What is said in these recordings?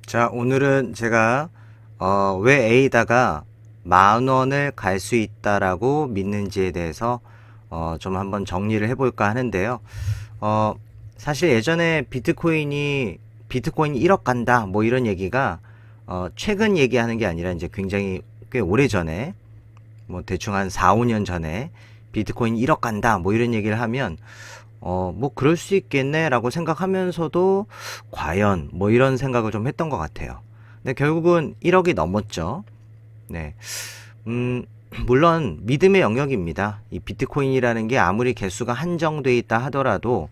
자, 오늘은 제가 왜 A다가 10,000원을 갈 수 있다라고 믿는지에 대해서 좀 한번 정리를 해볼까 하는데요. 어, 사실 예전에 비트코인 1억 간다 뭐 이런 얘기가 최근 얘기하는 게 아니라 이제 굉장히 꽤 오래전에 뭐 대충 한 4, 5년 전에 비트코인 1억 간다 뭐 이런 얘기를 하면 뭐 그럴 수 있겠네라고 생각하면서도 과연 뭐 이런 생각을 좀 했던 것 같아요. 근데 결국은 1억이 넘었죠. 네. 음, 물론 믿음의 영역입니다. 이 비트코인이라는 게 아무리 개수가 한정돼 있다 하더라도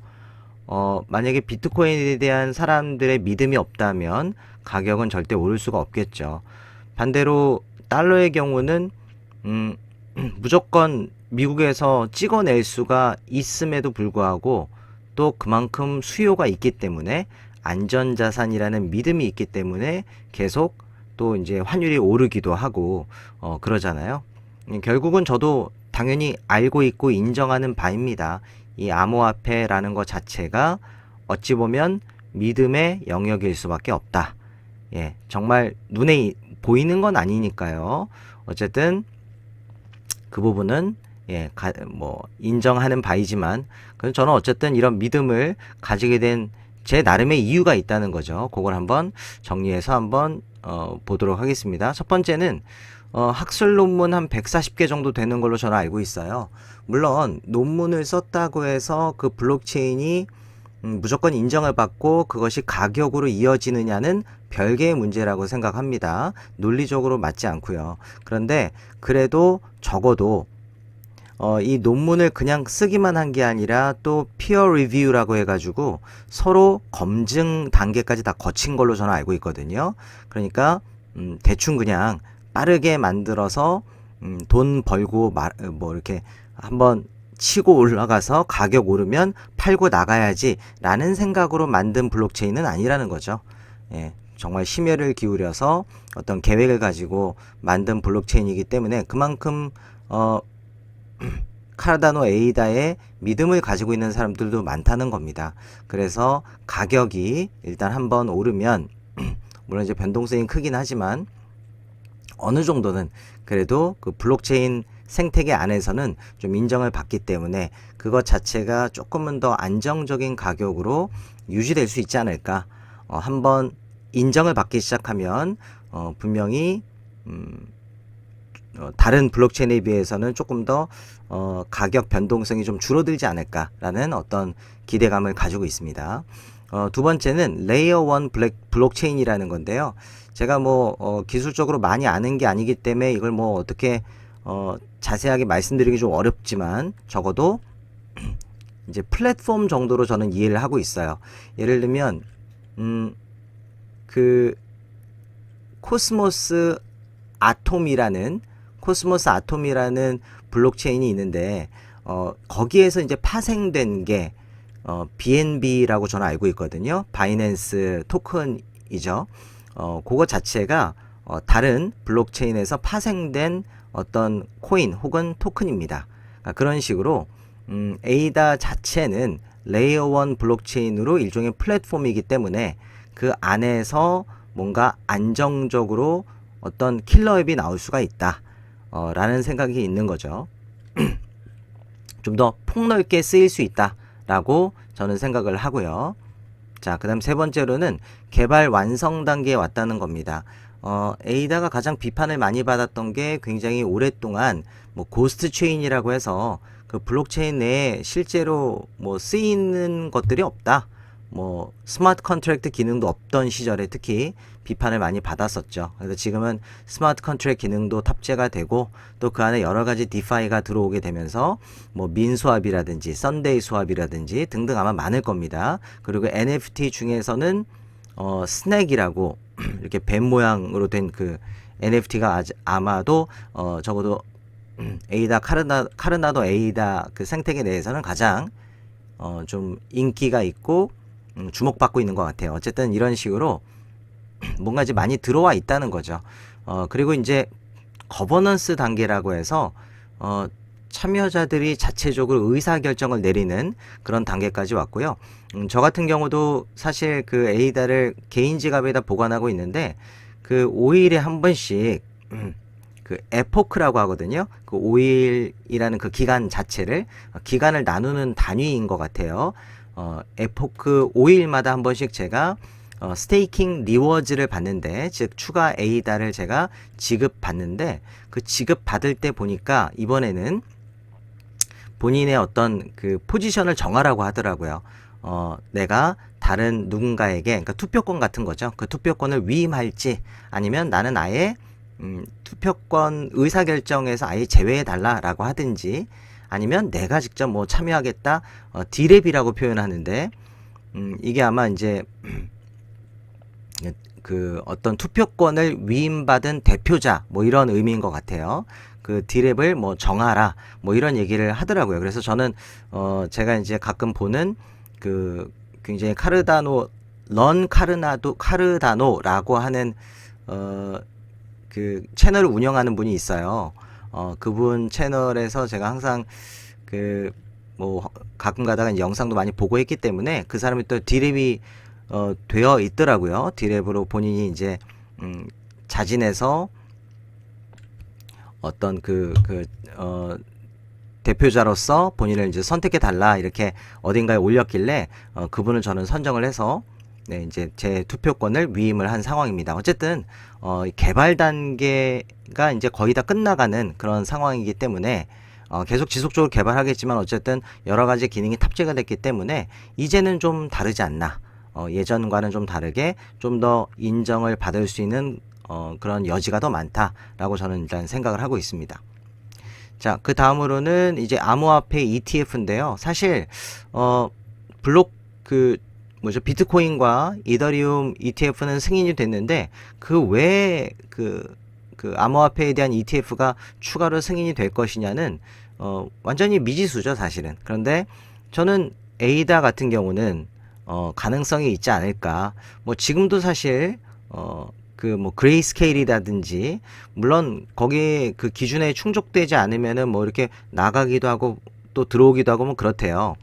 만약에 비트코인에 대한 사람들의 믿음이 없다면 가격은 절대 오를 수가 없겠죠. 반대로 달러의 경우는 음, 무조건 미국에서 찍어낼 수가 있음에도 불구하고 또 그만큼 수요가 있기 때문에 안전자산이라는 믿음이 있기 때문에 계속 또 이제 환율이 오르기도 하고 그러잖아요. 결국은 저도 당연히 알고 있고 인정하는 바입니다. 이 암호화폐라는 것 자체가 어찌 보면 믿음의 영역일 수밖에 없다. 예, 정말 눈에 보이는 건 아니니까요. 어쨌든 그 부분은 뭐 인정하는 바이지만 저는 어쨌든 이런 믿음을 가지게 된 제 나름의 이유가 있다는 거죠. 그걸 한번 정리해서 한번 보도록 하겠습니다. 첫 번째는 학술 논문 한 140개 정도 되는 걸로 저는 알고 있어요. 물론 논문을 썼다고 해서 그 블록체인이 무조건 인정을 받고 그것이 가격으로 이어지느냐는 별개의 문제라고 생각합니다. 논리적으로 맞지 않고요. 그런데 그래도 적어도 이 논문을 그냥 쓰기만 한 게 아니라 또 피어 리뷰라고 해가지고 서로 검증 단계까지 다 거친 걸로 저는 알고 있거든요. 그러니까 대충 그냥 빠르게 만들어서 돈 벌고 뭐 이렇게 한번 치고 올라가서 가격 오르면 팔고 나가야지 라는 생각으로 만든 블록체인은 아니라는 거죠. 예, 정말 심혈을 기울여서 어떤 계획을 가지고 만든 블록체인이기 때문에 그만큼 카르다노 에이다의 믿음을 가지고 있는 사람들도 많다는 겁니다. 그래서 가격이 일단 한번 오르면 물론 이제 변동성이 크긴 하지만 어느 정도는 그래도 그 블록체인 생태계 안에서는 좀 인정을 받기 때문에 그것 자체가 조금은 더 안정적인 가격으로 유지될 수 있지 않을까. 한번 인정을 받기 시작하면 분명히 다른 블록체인에 비해서는 조금 더 가격 변동성이 좀 줄어들지 않을까라는 어떤 기대감을 가지고 있습니다. 두 번째는 레이어 1 블록체인이라는 건데요. 제가 뭐 기술적으로 많이 아는 게 아니기 때문에 이걸 뭐 어떻게 자세하게 말씀드리기 좀 어렵지만 적어도 이제 플랫폼 정도로 저는 이해를 하고 있어요. 예를 들면 그 코스모스 아톰이라는 블록체인이 있는데 거기에서 이제 파생된 게 BNB라고 저는 알고 있거든요. 바이낸스 토큰이죠. 그거 자체가 다른 블록체인에서 파생된 어떤 코인 혹은 토큰입니다. 그런 식으로 에이다 자체는 레이어 1 블록체인으로 일종의 플랫폼이기 때문에 그 안에서 뭔가 안정적으로 어떤 킬러 앱이 나올 수가 있다 라는 생각이 있는 거죠. 좀 더 폭넓게 쓰일 수 있다 라고 저는 생각을 하고요. 자, 그 다음 세 번째로는 개발 완성 단계에 왔다는 겁니다. 에이다가 가장 비판을 많이 받았던 게 굉장히 오랫동안 뭐 고스트 체인이라고 해서 그 블록체인 내에 실제로 뭐 쓰이는 것들이 없다. 뭐 스마트 컨트랙트 기능도 없던 시절에 특히 비판을 많이 받았었죠. 그래서 지금은 스마트 컨트랙트 기능도 탑재가 되고 또 그 안에 여러 가지 디파이가 들어오게 되면서 뭐 민 수합이라든지 썬데이 수합이라든지 등등 아마 많을 겁니다. 그리고 NFT 중에서는 스낵이라고 이렇게 뱀 모양으로 된 그 NFT가 아마도 적어도 에이다 카르나도 에이다 그 생태계 내에서는 가장 좀 인기가 있고 주목받고 있는 것 같아요. 어쨌든 이런 식으로 뭔가 이제 많이 들어와 있다는 거죠. 그리고 이제 거버넌스 단계라고 해서 참여자들이 자체적으로 의사결정을 내리는 그런 단계까지 왔고요. 저 같은 경우도 사실 그 에이다를 개인 지갑에다 보관하고 있는데 그 5일에 한 번씩 그 에포크라고 하거든요. 그 5일이라는 그 기간 자체를 기간을 나누는 단위인 것 같아요. 에포크 5일마다 한 번씩 제가 스테이킹 리워즈를 받는데, 즉 추가 에이다를 제가 지급받는데, 그 지급받을 때 보니까 이번에는 본인의 어떤 그 포지션을 정하라고 하더라고요. 내가 다른 누군가에게, 그러니까 투표권 같은 거죠. 그 투표권을 위임할지, 아니면 나는 아예 투표권 의사결정에서 아예 제외해 달라라고 하든지, 아니면 내가 직접 뭐 참여하겠다, 디랩이라고 표현하는데, 이게 아마 이제 그 어떤 투표권을 위임받은 대표자 뭐 이런 의미인 것 같아요. 그 디랩을 뭐 정하라 뭐 이런 얘기를 하더라고요. 그래서 저는 제가 이제 가끔 보는 그 굉장히 카르다노라고 하는 그 채널을 운영하는 분이 있어요. 그분 채널에서 제가 항상 그 뭐 가끔 가다가 영상도 많이 보고 했기 때문에 그 사람이 또 디랩이 되어 있더라고요. 디랩으로 본인이 이제 자진해서 어떤 대표자로서 본인을 이제 선택해 달라 이렇게 어딘가에 올렸길래 그분을 저는 선정을 해서 네, 이제 제 투표권을 위임을 한 상황입니다. 어쨌든 개발 단계가 이제 거의 다 끝나가는 그런 상황이기 때문에 계속 지속적으로 개발하겠지만 어쨌든 여러 가지 기능이 탑재가 됐기 때문에 이제는 좀 다르지 않나. 예전과는 좀 다르게 좀 더 인정을 받을 수 있는 그런 여지가 더 많다라고 저는 일단 생각을 하고 있습니다. 자, 그 다음으로는 이제 암호화폐 ETF인데요. 사실 블록 비트코인과 이더리움 ETF는 승인이 됐는데 그 외에 그 암호화폐에 대한 ETF가 추가로 승인이 될 것이냐는 완전히 미지수죠, 사실은. 그런데 저는 에이다 같은 경우는 가능성이 있지 않을까. 뭐 지금도 사실 뭐 그레이스케일이라든지 물론 거기에 그 기준에 충족되지 않으면은 뭐 이렇게 나가기도 하고 또 들어오기도 하고 뭐 그렇대요.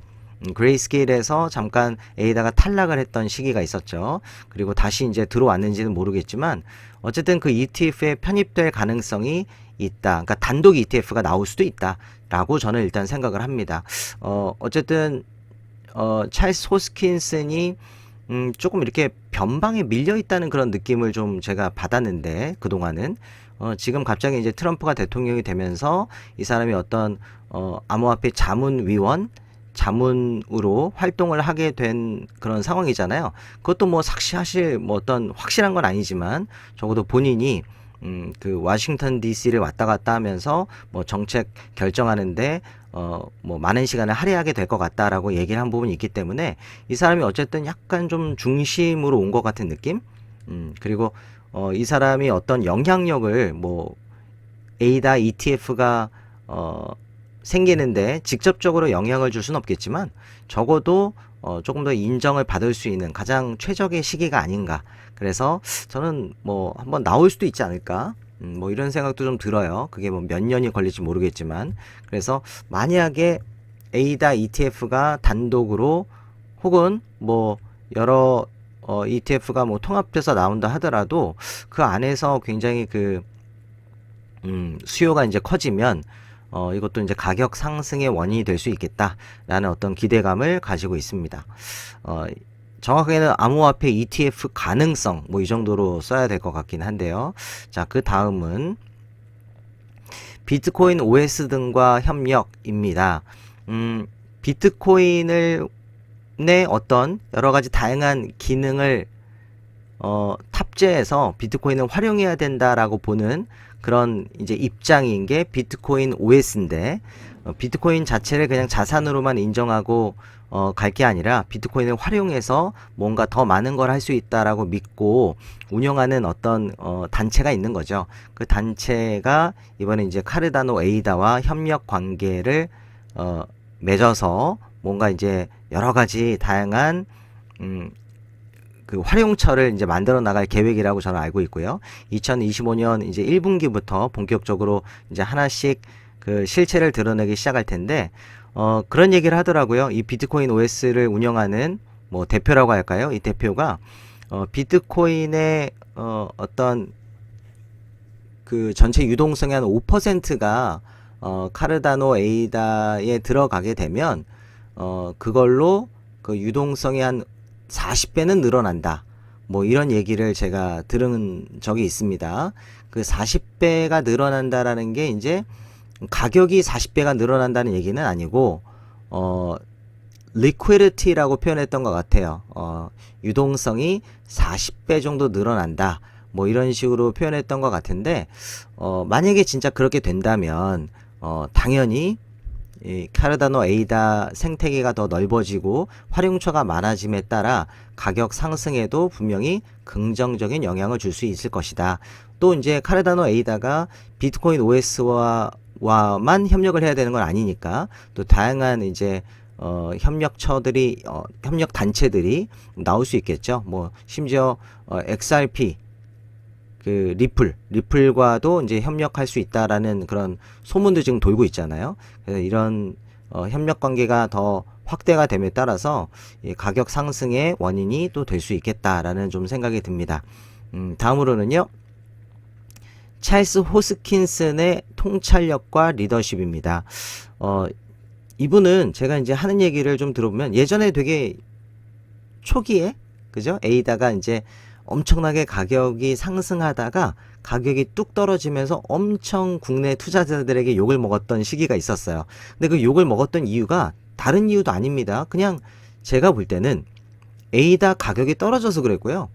그레이스케일에서 잠깐 에이다가 탈락을 했던 시기가 있었죠. 그리고 다시 이제 들어왔는지는 모르겠지만 어쨌든 그 ETF에 편입될 가능성이 있다. 그러니까 단독 ETF가 나올 수도 있다라고 저는 일단 생각을 합니다. 어쨌든 찰스 호스킨슨이 조금 이렇게 변방에 밀려 있다는 그런 느낌을 좀 제가 받았는데 그동안은 지금 갑자기 이제 트럼프가 대통령이 되면서 이 사람이 어떤 암호화폐 자문으로 활동을 하게 된 그런 상황이잖아요. 그것도 뭐 사실 뭐 어떤 확실한 건 아니지만 적어도 본인이 그 워싱턴 DC를 왔다 갔다 하면서 뭐 정책 결정하는데 뭐 많은 시간을 할애하게 될 것 같다라고 얘기를 한 부분이 있기 때문에 이 사람이 어쨌든 약간 좀 중심으로 온 것 같은 느낌? 그리고 이 사람이 어떤 영향력을 뭐 에이다 ETF가 생기는데 직접적으로 영향을 줄 수는 없겠지만 적어도 조금 더 인정을 받을 수 있는 가장 최적의 시기가 아닌가. 그래서 저는 뭐 한번 나올 수도 있지 않을까. 뭐 이런 생각도 좀 들어요. 그게 뭐 몇 년이 걸릴지 모르겠지만. 그래서 만약에 에이다 ETF가 단독으로 혹은 뭐 여러 ETF가 뭐 통합돼서 나온다 하더라도 그 안에서 굉장히 수요가 이제 커지면 이것도 이제 가격 상승의 원인이 될 수 있겠다라는 어떤 기대감을 가지고 있습니다. 정확하게는 암호화폐 ETF 가능성 뭐 이 정도로 써야 될 것 같긴 한데요. 자, 그 다음은 비트코인 OS 등과 협력입니다. 비트코인의 어떤 여러 가지 다양한 기능을 탑재해서 비트코인을 활용해야 된다라고 보는 그런 이제 입장인 게 비트코인 OS인데 비트코인 자체를 그냥 자산으로만 인정하고 갈 게 아니라 비트코인을 활용해서 뭔가 더 많은 걸 할 수 있다라고 믿고 운영하는 어떤 단체가 있는 거죠. 그 단체가 이번에 이제 카르다노 에이다와 협력 관계를 맺어서 뭔가 이제 여러 가지 다양한 그 활용처를 이제 만들어 나갈 계획이라고 저는 알고 있고요. 2025년 이제 1분기부터 본격적으로 이제 하나씩 그 실체를 드러내기 시작할 텐데, 그런 얘기를 하더라고요. 이 비트코인 OS를 운영하는 뭐 대표라고 할까요? 이 대표가 비트코인의 어떤 그 전체 유동성의 한 5%가 카르다노 에이다에 들어가게 되면 그걸로 그 유동성이 한 40배는 늘어난다. 뭐 이런 얘기를 제가 들은 적이 있습니다. 그 40배가 늘어난다라는 게 이제 가격이 40배가 늘어난다는 얘기는 아니고 liquidity라고 표현했던 것 같아요. 유동성이 40배 정도 늘어난다. 뭐 이런 식으로 표현했던 것 같은데 만약에 진짜 그렇게 된다면 당연히 이 카르다노 에이다 생태계가 더 넓어지고 활용처가 많아짐에 따라 가격 상승에도 분명히 긍정적인 영향을 줄 수 있을 것이다. 또 이제 카르다노 에이다가 비트코인 OS와만 협력을 해야 되는 건 아니니까 또 다양한 이제 협력처들이 협력 단체들이 나올 수 있겠죠. 뭐 심지어 XRP 그 리플과도 이제 협력할 수 있다라는 그런 소문도 지금 돌고 있잖아요. 그래서 이런 협력 관계가 더 확대가 됨에 따라서 이 가격 상승의 원인이 또 될 수 있겠다라는 좀 생각이 듭니다. 다음으로는요. 찰스 호스킨슨의 통찰력과 리더십입니다. 이분은 제가 이제 하는 얘기를 좀 들어보면 예전에 되게 초기에 그죠? 에이다가 이제 엄청나게 가격이 상승하다가 가격이 뚝 떨어지면서 엄청 국내 투자자들에게 욕을 먹었던 시기가 있었어요. 근데 그 욕을 먹었던 이유가 다른 이유도 아닙니다. 그냥 제가 볼 때는 에이다 가격이 떨어져서 그랬고요.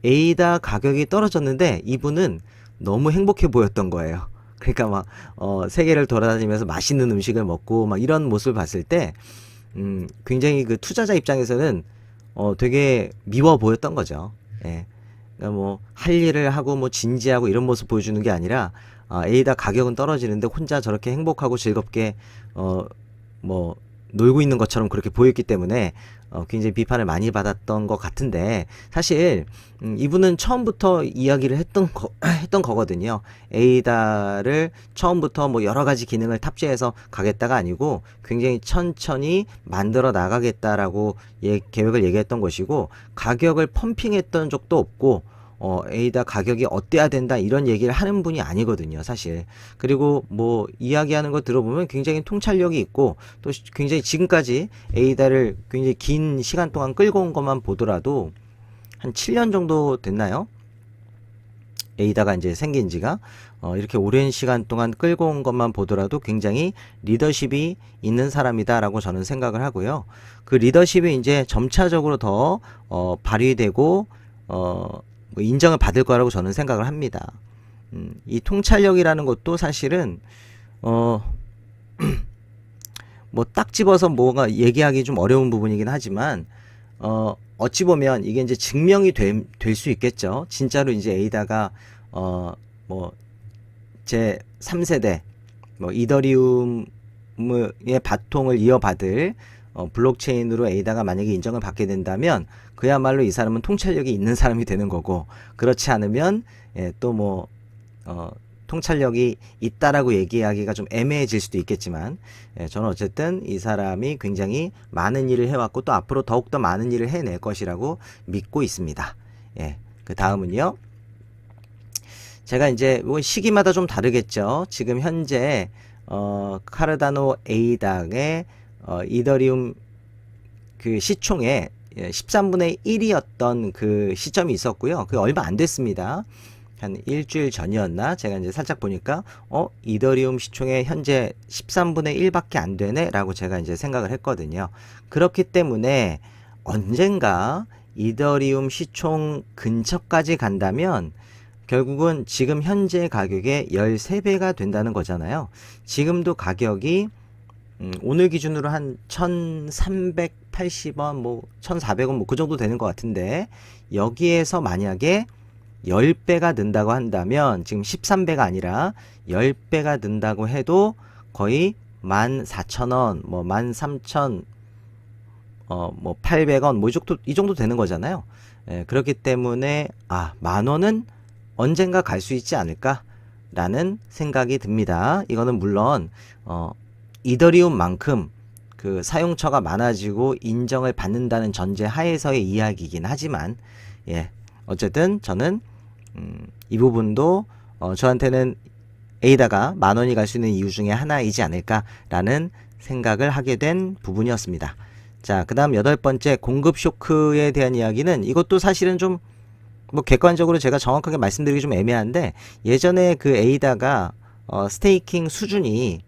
에이다 가격이 떨어졌는데 이분은 너무 행복해 보였던 거예요. 그러니까 막 세계를 돌아다니면서 맛있는 음식을 먹고 막 이런 모습을 봤을 때 굉장히 그 투자자 입장에서는 되게 미워 보였던 거죠. 예. 그러니까 뭐 할 일을 하고 뭐 진지하고 이런 모습 보여주는 게 아니라 에이다 가격은 떨어지는데 혼자 저렇게 행복하고 즐겁게 뭐 놀고 있는 것처럼 그렇게 보였기 때문에 굉장히 비판을 많이 받았던 것 같은데 사실 이분은 처음부터 이야기를 했던 거거든요. 에이다를 처음부터 뭐 여러 가지 기능을 탑재해서 가겠다가 아니고 굉장히 천천히 만들어 나가겠다라고 계획을 얘기했던 것이고 가격을 펌핑했던 적도 없고 에이다 가격이 어때야 된다 이런 얘기를 하는 분이 아니거든요, 사실. 그리고 뭐 이야기하는 거 들어보면 굉장히 통찰력이 있고 또 굉장히 지금까지 에이다를 굉장히 긴 시간 동안 끌고 온 것만 보더라도 한 7년 정도 됐나요? 에이다가 이제 생긴 지가 이렇게 오랜 시간 동안 끌고 온 것만 보더라도 굉장히 리더십이 있는 사람이다라고 저는 생각을 하고요. 그 리더십이 이제 점차적으로 더 발휘되고 뭐 인정을 받을 거라고 저는 생각을 합니다. 이 통찰력이라는 것도 사실은 뭐 딱 집어서 뭐가 얘기하기 좀 어려운 부분이긴 하지만 어찌 보면 이게 이제 증명이 될 수 있겠죠. 진짜로 이제 에이다가 뭐 제 3세대 뭐 이더리움의 바통을 이어받을 블록체인으로 에이다가 만약에 인정을 받게 된다면 그야말로 이 사람은 통찰력이 있는 사람이 되는 거고 그렇지 않으면 또 뭐 통찰력이 있다라고 얘기하기가 좀 애매해질 수도 있겠지만 저는 어쨌든 이 사람이 굉장히 많은 일을 해왔고 또 앞으로 더욱더 많은 일을 해낼 것이라고 믿고 있습니다. 그 다음은요. 제가 이제 시기마다 좀 다르겠죠. 지금 현재 카르다노 에이다의 이더리움 그 시총의 13분의 1이었던 그 시점이 있었고요. 그게 얼마 안 됐습니다. 한 일주일 전이었나? 제가 이제 살짝 보니까 이더리움 시총의 현재 13분의 1밖에 안 되네? 라고 제가 이제 생각을 했거든요. 그렇기 때문에 언젠가 이더리움 시총 근처까지 간다면 결국은 지금 현재 가격의 13배가 된다는 거잖아요. 지금도 가격이 오늘 기준으로 한 1380원 뭐 1400원 뭐 그 정도 되는 것 같은데 여기에서 만약에 10배가 는다고 한다면 지금 13배가 아니라 10배가 는다고 해도 거의 14,000원 뭐 13,000 뭐 800원 뭐 이 정도 되는 거잖아요. 그렇기 때문에 10,000원은 언젠가 갈 수 있지 않을까 라는 생각이 듭니다. 이거는 물론 이더리움만큼 그 사용처가 많아지고 인정을 받는다는 전제 하에서의 이야기이긴 하지만, 예, 어쨌든 저는 이 부분도 저한테는 에이다가 10,000원이 갈 수 있는 이유 중에 하나이지 않을까라는 생각을 하게 된 부분이었습니다. 자, 그 다음 8번째, 공급 쇼크에 대한 이야기는 이것도 사실은 좀 뭐 객관적으로 제가 정확하게 말씀드리기 좀 애매한데, 예전에 그 에이다가 스테이킹 수준이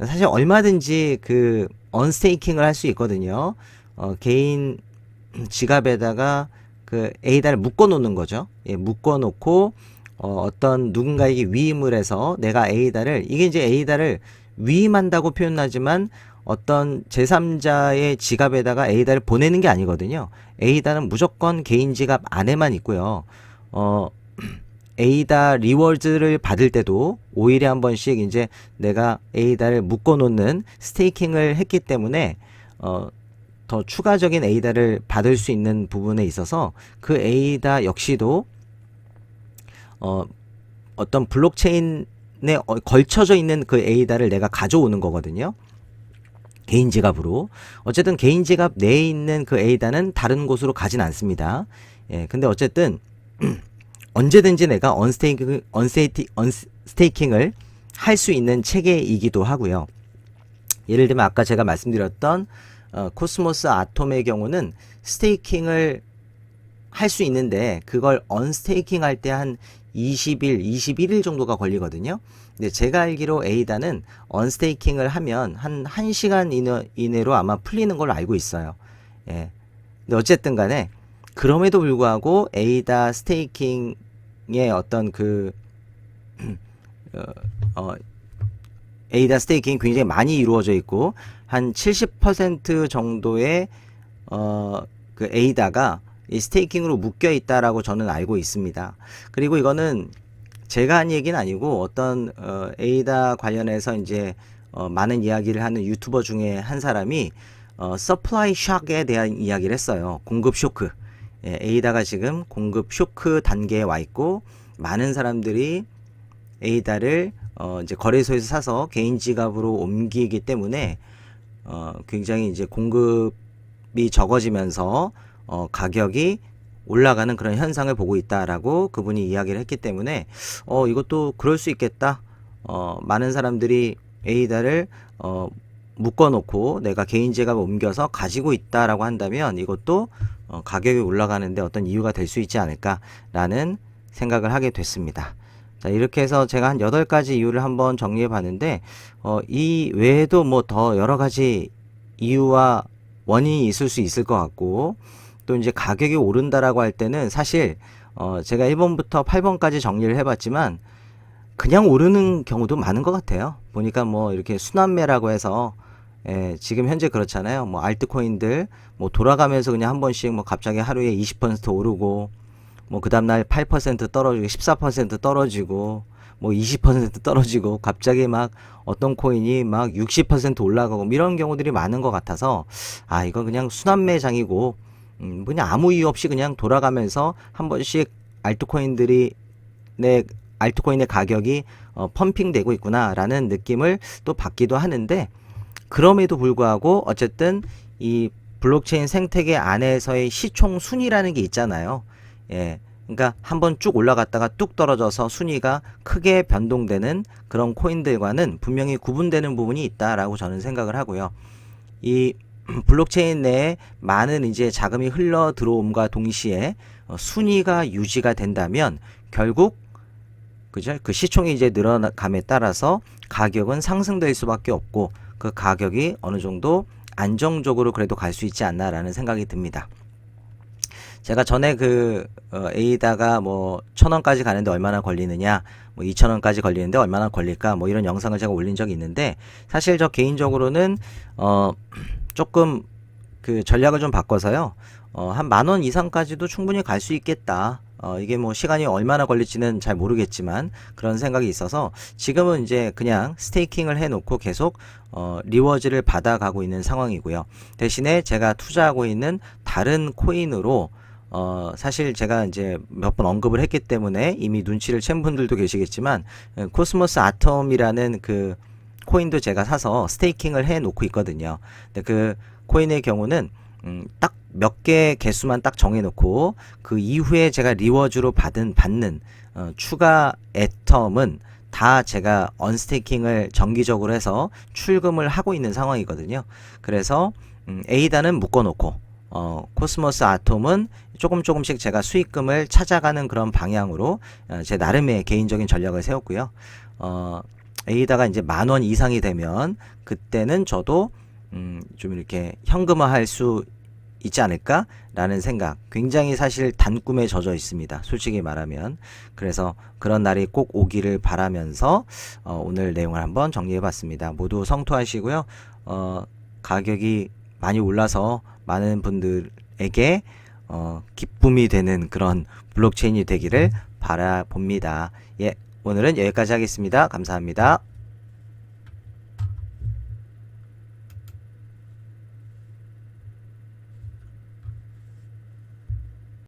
사실 얼마든지 그 언스테이킹을 할 수 있거든요. 개인 지갑에다가 그 에이다를 묶어 놓는 거죠. 예, 묶어 놓고 어떤 누군가에게 위임을 해서 내가 에이다를, 이게 이제 에이다를 위임한다고 표현하지만 어떤 제3자의 지갑에다가 에이다를 보내는 게 아니거든요. 에이다는 무조건 개인 지갑 안에만 있고요. 에이다 리워드를 받을 때도 5일에 한 번씩 이제 내가 에이다를 묶어 놓는 스테이킹을 했기 때문에 더 추가적인 에이다를 받을 수 있는 부분에 있어서 그 에이다 역시도 어떤 블록체인에 걸쳐져 있는 그 에이다를 내가 가져오는 거거든요. 개인 지갑으로. 어쨌든 개인 지갑 내에 있는 그 에이다는 다른 곳으로 가진 않습니다. 예, 근데 어쨌든 언제든지 내가 언스테이킹을 할 수 있는 체계이기도 하고요. 예를 들면 아까 제가 말씀드렸던 코스모스 아톰의 경우는 스테이킹을 할 수 있는데 그걸 언스테이킹 할 때 한 20일, 21일 정도가 걸리거든요. 근데 제가 알기로 에이다는 언스테이킹을 하면 한 1시간 이내로 아마 풀리는 걸로 알고 있어요. 예. 근데 어쨌든 간에 그럼에도 불구하고 에이다 스테이킹의 어떤 그 에이다 스테이킹이 굉장히 많이 이루어져 있고 한 70% 정도의 그 에이다가 이 스테이킹으로 묶여 있다라고 저는 알고 있습니다. 그리고 이거는 제가 한 얘기는 아니고 어떤 에이다 관련해서 이제 많은 이야기를 하는 유튜버 중에 한 사람이 서플라이 샥에 대한 이야기를 했어요. 공급 쇼크. 예, 에이다가 지금 공급 쇼크 단계에 와 있고 많은 사람들이 에이다를 이제 거래소에서 사서 개인 지갑으로 옮기기 때문에 굉장히 이제 공급이 적어지면서 가격이 올라가는 그런 현상을 보고 있다라고 그분이 이야기를 했기 때문에 이것도 그럴 수 있겠다. 많은 사람들이 에이다를 묶어 놓고 내가 개인 지갑에 옮겨서 가지고 있다라고 한다면 이것도 가격이 올라가는데 어떤 이유가 될 수 있지 않을까라는 생각을 하게 됐습니다. 자, 이렇게 해서 제가 한 8가지 이유를 한번 정리해 봤는데 이 외에도 뭐 더 여러 가지 이유와 원인이 있을 수 있을 것 같고, 또 이제 가격이 오른다라고 할 때는 사실 제가 1번부터 8번까지 정리를 해봤지만 그냥 오르는 경우도 많은 것 같아요. 보니까 뭐 이렇게 순환매라고 해서 지금 현재 그렇잖아요. 뭐 알트코인들 뭐 돌아가면서 그냥 한 번씩 뭐 갑자기 하루에 20% 오르고 뭐 그 다음날 8% 떨어지고 14% 떨어지고 뭐 20% 떨어지고 갑자기 막 어떤 코인이 막 60% 올라가고 이런 경우들이 많은 것 같아서 이거 그냥 순환매장이고 그냥 아무 이유 없이 그냥 돌아가면서 한 번씩 알트코인의 가격이 펌핑되고 있구나라는 느낌을 또 받기도 하는데, 그럼에도 불구하고 어쨌든 이 블록체인 생태계 안에서의 시총 순위라는 게 있잖아요. 예. 그러니까 한번 쭉 올라갔다가 뚝 떨어져서 순위가 크게 변동되는 그런 코인들과는 분명히 구분되는 부분이 있다라고 저는 생각을 하고요. 이 블록체인 내에 많은 이제 자금이 흘러 들어옴과 동시에 순위가 유지가 된다면 결국 그죠? 그 시총이 이제 늘어감에 따라서 가격은 상승될 수밖에 없고 그 가격이 어느 정도 안정적으로 그래도 갈 수 있지 않나라는 생각이 듭니다. 제가 전에 그 에이다가 뭐 1,000원까지 가는데 얼마나 걸리느냐, 뭐 2,000원까지 걸리는데 얼마나 걸릴까, 뭐 이런 영상을 제가 올린 적이 있는데, 사실 저 개인적으로는 조금 그 전략을 좀 바꿔서요, 한 10,000원 이상까지도 충분히 갈 수 있겠다. 이게 뭐 시간이 얼마나 걸릴지는 잘 모르겠지만 그런 생각이 있어서 지금은 이제 그냥 스테이킹을 해놓고 계속 리워즈를 받아가고 있는 상황이고요. 대신에 제가 투자하고 있는 다른 코인으로 사실 제가 이제 몇 번 언급을 했기 때문에 이미 눈치를 챈 분들도 계시겠지만, 코스모스 아톰이라는 그 코인도 제가 사서 스테이킹을 해 놓고 있거든요. 근데 그 코인의 경우는 딱 몇 개 개수만 딱 정해 놓고 그 이후에 제가 리워즈로 받는 추가 애텀은 다 제가 언스테이킹을 정기적으로 해서 출금을 하고 있는 상황이거든요. 그래서 에이다는 묶어 놓고 코스모스 아톰은 조금씩 제가 수익금을 찾아가는 그런 방향으로 제 나름의 개인적인 전략을 세웠고요. 에이다가 이제 10,000원 이상이 되면 그때는 저도 좀 이렇게 현금화할 수 있지 않을까 라는 생각, 굉장히 사실 단꿈에 젖어 있습니다, 솔직히 말하면. 그래서 그런 날이 꼭 오기를 바라면서 오늘 내용을 한번 정리해 봤습니다. 모두 성투하시고요. 가격이 많이 올라서 많은 분들에게 기쁨이 되는 그런 블록체인이 되기를 바라봅니다. 예, 오늘은 여기까지 하겠습니다. 감사합니다.